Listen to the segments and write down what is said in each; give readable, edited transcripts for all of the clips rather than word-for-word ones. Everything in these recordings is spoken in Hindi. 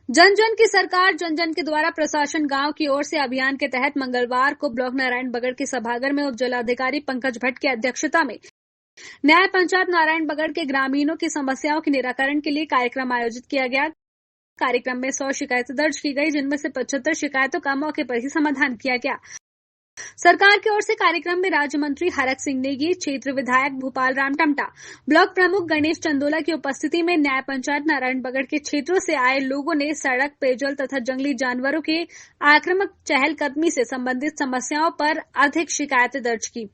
जन जन की सरकार जन जन के द्वारा प्रशासन गांव की ओर से अभियान के तहत मंगलवार को ब्लॉक नारायण बगड़ के सभागार में उप जिलाधिकारी पंकज भट्ट की अध्यक्षता में न्याय पंचायत नारायण बगड़ के ग्रामीणों की समस्याओं के निराकरण के लिए कार्यक्रम आयोजित किया गया। कार्यक्रम में 100 शिकायतें दर्ज की गई, जिनमें से 75 शिकायतों का मौके पर ही समाधान किया गया। सरकार की ओर से कार्यक्रम में राज्य मंत्री हरक सिंह नेगी, क्षेत्र विधायक भूपाल राम टमटा, ब्लॉक प्रमुख गणेश चंदोला की उपस्थिति में न्याय पंचायत नारायण बगड़ के क्षेत्रों से आए लोगों ने सड़क, पेयजल तथा जंगली जानवरों के आक्रामक चहलकदमी से संबंधित समस्याओं पर अधिक शिकायतें दर्ज की।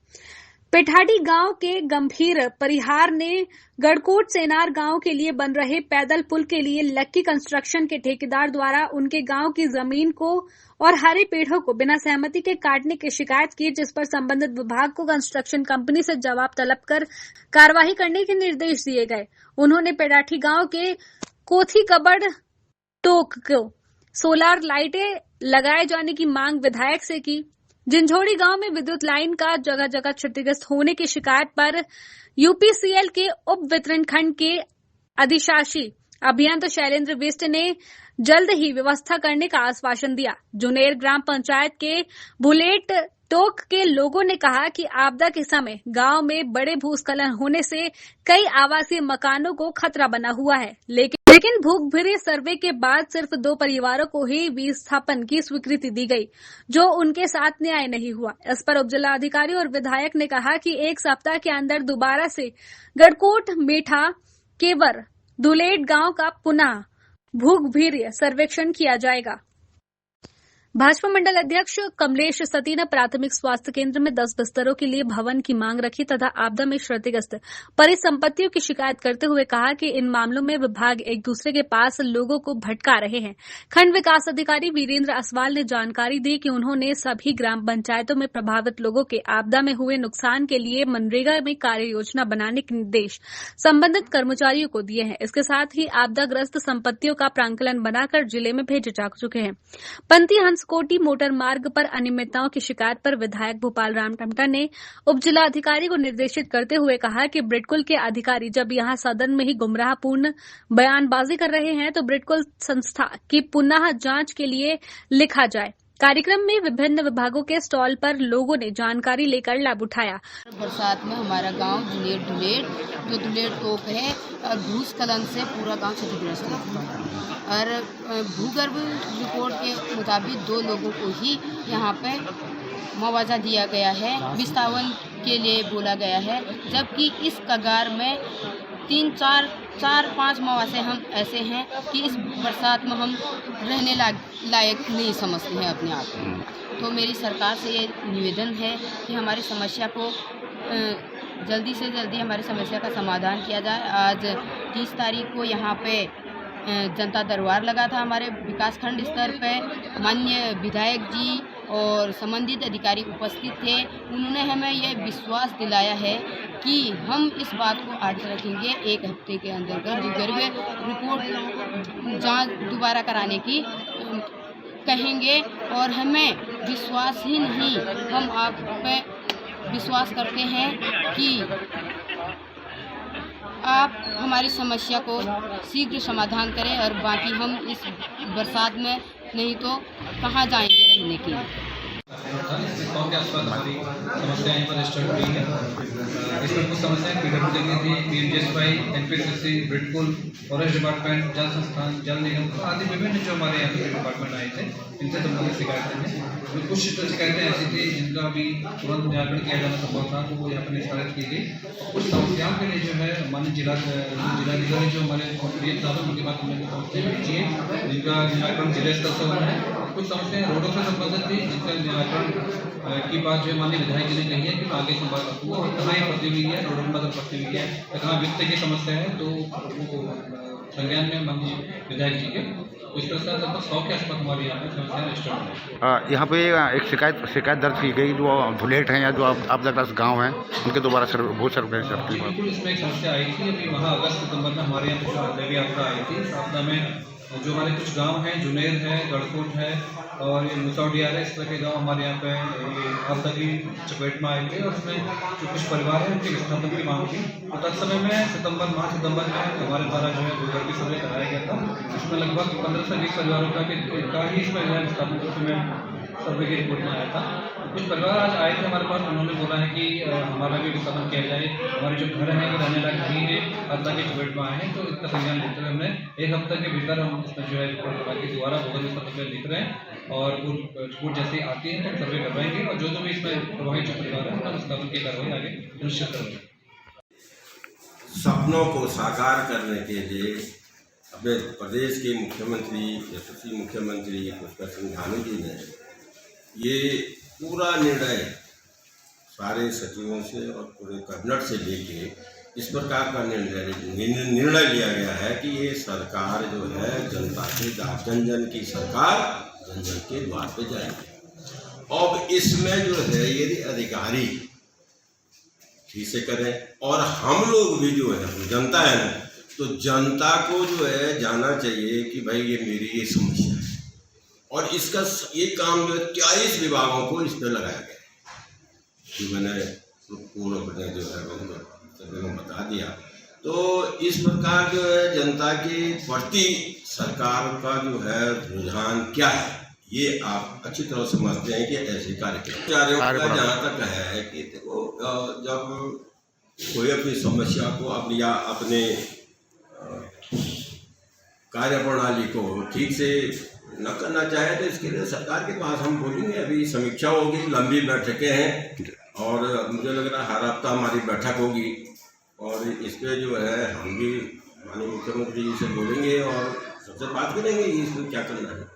पेठाडी गांव के गंभीर परिहार ने गढ़कोट सेनार गांव के लिए बन रहे पैदल पुल के लिए लक्की कंस्ट्रक्शन के ठेकेदार द्वारा उनके गांव की जमीन को और हरे पेड़ों को बिना सहमति के काटने की शिकायत की, जिस पर संबंधित विभाग को कंस्ट्रक्शन कंपनी से जवाब तलब कर कार्रवाई करने के निर्देश दिए गए। उन्होंने पेठाडी गांव के कोथी कबड़ टोक को सोलर लाइटें लगाए जाने की मांग विधायक से की। जिंझोड़ी गांव में विद्युत लाइन का जगह जगह क्षतिग्रस्त होने की शिकायत पर यूपीसीएल के उप वितरण खंड के अधिशासी अभियंता शैलेंद्र बिष्ट ने जल्द ही व्यवस्था करने का आश्वासन दिया। जुनेर ग्राम पंचायत के बुलेट टोक के लोगों ने कहा कि आपदा के समय गांव में बड़े भूस्खलन होने से कई आवासीय मकानों को खतरा बना हुआ है, लेकिन भूखमरी सर्वे के बाद सिर्फ 2 परिवारों को ही विस्थापन की स्वीकृति दी गई, जो उनके साथ न्याय नहीं हुआ। इस पर उपजिलाधिकारी और विधायक ने कहा कि 1 सप्ताह के अंदर दोबारा से गढ़कोट, मेठा, केवर, दुलेट गांव का पुनः भूखमरी सर्वेक्षण किया जाएगा। भाजपा मंडल अध्यक्ष कमलेश सती ने प्राथमिक स्वास्थ्य केंद्र में 10 बिस्तरों के लिए भवन की मांग रखी तथा आपदा में क्षतिग्रस्त परिसंपत्तियों की शिकायत करते हुए कहा कि इन मामलों में विभाग एक दूसरे के पास लोगों को भटका रहे हैं। खंड विकास अधिकारी वीरेंद्र असवाल ने जानकारी दी कि उन्होंने सभी ग्राम पंचायतों में प्रभावित लोगों के आपदा में हुए नुकसान के लिए मनरेगा में कार्य योजना बनाने के निर्देश संबंधित कर्मचारियों को दिए हैं। इसके साथ ही आपदाग्रस्त संपत्तियों का प्रांकलन बनाकर जिले में भेजे जा चुके हैं। पंथी कोटी मोटर मार्ग पर अनियमितताओं की शिकायत पर विधायक भूपाल राम टमटा ने उप जिलाधिकारी को निर्देशित करते हुए कहा कि ब्रिडकुल के अधिकारी जब यहां सदन में ही गुमराहपूर्ण बयानबाजी कर रहे हैं तो ब्रिडकुल संस्था की पुनः जांच के लिए लिखा जाए। कार्यक्रम में विभिन्न विभागों के स्टॉल पर लोगों ने जानकारी लेकर लाभ उठाया। बरसात में हमारा गांव दुलेट जो दुलेट टोक है और भूस्खलन से पूरा गांव क्षतिग्रस्त है और भूगर्भ रिपोर्ट के मुताबिक 2 लोगों को ही यहाँ पे मुआवजा दिया गया है, विस्थापन के लिए बोला गया है, जबकि इस कगार में 3-4-5 मुआवजे हम ऐसे हैं कि इस बरसात में हम रहने लायक नहीं समझते हैं अपने आप को। तो मेरी सरकार से ये निवेदन है कि हमारी समस्या को जल्दी से जल्दी हमारी समस्या का समाधान किया जाए। आज 30 तारीख को यहाँ पे जनता दरबार लगा था हमारे विकासखंड स्तर पे। माननीय विधायक जी और संबंधित अधिकारी उपस्थित थे। उन्होंने हमें यह विश्वास दिलाया है कि हम इस बात को आगे रखेंगे, 1 हफ्ते के अंदर भूगर्भ रिपोर्ट जांच दोबारा कराने की कहेंगे और हमें विश्वास ही नहीं, हम आप पे विश्वास करते हैं कि आप हमारी समस्या को शीघ्र समाधान करें और बाकी हम इस बरसात में नहीं तो कहाँ जाएंगे रहने के लिए। इसमें के आसपास हमारी समस्या यहाँ पर रजिस्टर्ड हुई है। इसमें कुछ समस्याएं पीडब्ल्यूडी की थी, पीएमजीएसवाई, एनपीसीसी, ब्रिडकुल, फॉरेस्ट डिपार्टमेंट, जल संस्थान, जल निगम आदि विभिन्न जो हमारे यहाँ के डिपार्टमेंट आए थे, इनसे संबंधित शिकायतें हैं। कुछ शिकायतें ऐसी थी जिनका अभी तुरंत निराकरण किया जाना संभव था, तो वो यहाँ पर निष्पादित की गई। कुछ समस्याओं के लिए जो है माननीय जिलाधिकारी जो हमारे उनके बाद हमने समस्याएं भेजी हैं, जिनका निराकरण जिला स्तर से होना है। कुछ समस्याएं रोडों से संबंधित थी, जिनका निराकरण की बात जो माननीय विधायक जी ने कही है कि आगे की बात हुआ और कहाँ ये फंसी हुई है, रोडों पर फंसी हुई है, कहाँ वित्त की समस्या है, तो वो संज्ञान में माननीय विधायक जी के इस तरह से लगभग 100 के आसपास हमारे यहाँ पे समस्याएं रजिस्टर्ड है। यहाँ पे एक शिकायत दर्ज की गई जो धुलेट हैं या जो आपदाग्रस्त गाँव हैं, उनके दोबारा भूत सर्वे करती है। बिल्कुल, इसमें एक समस्या आई थी अभी वहाँ अगस्त सितंबर में हमारे यहाँ पे जो देवी आपदा आई थी। इस आपदा में जो हमारे कुछ गांव हैं, जुनेर है, गढ़कोट है और ये मुसौडियार है, इस तरह के गांव हमारे यहाँ पे आपदा की चपेट में आए थे और उसमें जो कुछ परिवार हैं उनके विस्थापन की मांग थी। तो तत्समय में सितंबर में हमारे द्वारा जो है भूगर्भ सर्वे कराया गया था। इसमें लगभग 15 से 20 परिवारों का ही इसमें विस्थापन में सर्वे की रिपोर्ट में आया था। कुछ परिवार आज आए थे हमारे पास, उन्होंने बोला है कि हमारा भी विस्थापन किया जाए, हमारे जो घर हैं वो रहने लायक नहीं है, आपदा की चपेट में आए हैं। तो इसका संज्ञान लेते हुए हमने एक हफ्ते के भीतर हम इसमें जो है रिपोर्ट करा के दोबारा भूगर्भ विस्थापन लिख रहे हैं और रिपोर्ट जैसे ही आती है तो हम सर्वे करवाएंगे और जो भी इसमें प्रभावित जो परिवार है उनका विस्थापन की कार्रवाई आगे सुनिश्चित करेंगे। सपनों को साकार करने के लिए अपने प्रदेश के मुख्यमंत्री यशस्वी मुख्यमंत्री पुष्कर सिंह धामी जी ने ये पूरा निर्णय सारे सचिवों से और पूरे कैबिनेट से लेके इस प्रकार का निर्णय लिया गया है कि ये सरकार जो है जनता के जन जन की सरकार जन जन के द्वार पे जाएगी। अब इसमें जो है यदि अधिकारी ठीक से करें और हम लोग भी जो है जनता है ना, तो जनता को जो है जाना चाहिए कि भाई ये मेरी ये समस्या है और इसका ये काम जो है 23 विभागों को इस पर लगाया गया है कि मैंने पूर्ण जो है सभी को बता दिया। तो इस प्रकार जो है जनता के प्रति सरकार का जो है रुझान क्या है ये आप अच्छी तरह समझते हैं कि ऐसे कार्यक्रम जहाँ तक है कि देखो जब कोई अपनी समस्या को अपने कार्य प्रणाली को ठीक से न करना चाहे तो इसके लिए सरकार के पास हम बोलेंगे। अभी समीक्षा होगी, लंबी बैठकें हैं और मुझे लग रहा है हर हफ्ता हमारी बैठक होगी और इस पर जो है हम भी माननीय मुख्यमंत्री जी से बोलेंगे और सबसे बात करेंगे इसमें क्या करना है।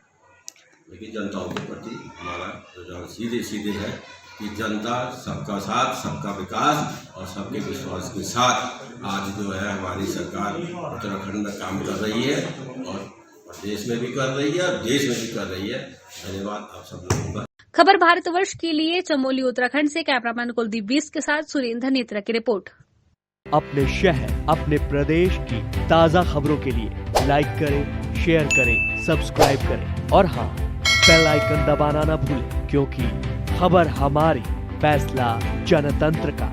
लेकिन जनताओं के प्रति हमारा रुझान सीधे है कि जनता सबका साथ, सबका विकास और सबके विश्वास के साथ आज जो है हमारी सरकार उत्तराखंड में काम कर रही है और देश में भी कर रही है और देश में भी कर रही है। धन्यवाद आप सब लोगों का। खबर भारतवर्ष के लिए चमोली उत्तराखंड से कैमरामैन कुलदीप 20 के साथ सुरेंद्र नेत्रा की रिपोर्ट। अपने शहर, अपने प्रदेश की ताज़ा खबरों के लिए लाइक करें, शेयर करें, सब्सक्राइब करें और हाँ, बेल आइकन दबाना ना भूलें क्योंकि खबर हमारी, फैसला जनतंत्र का।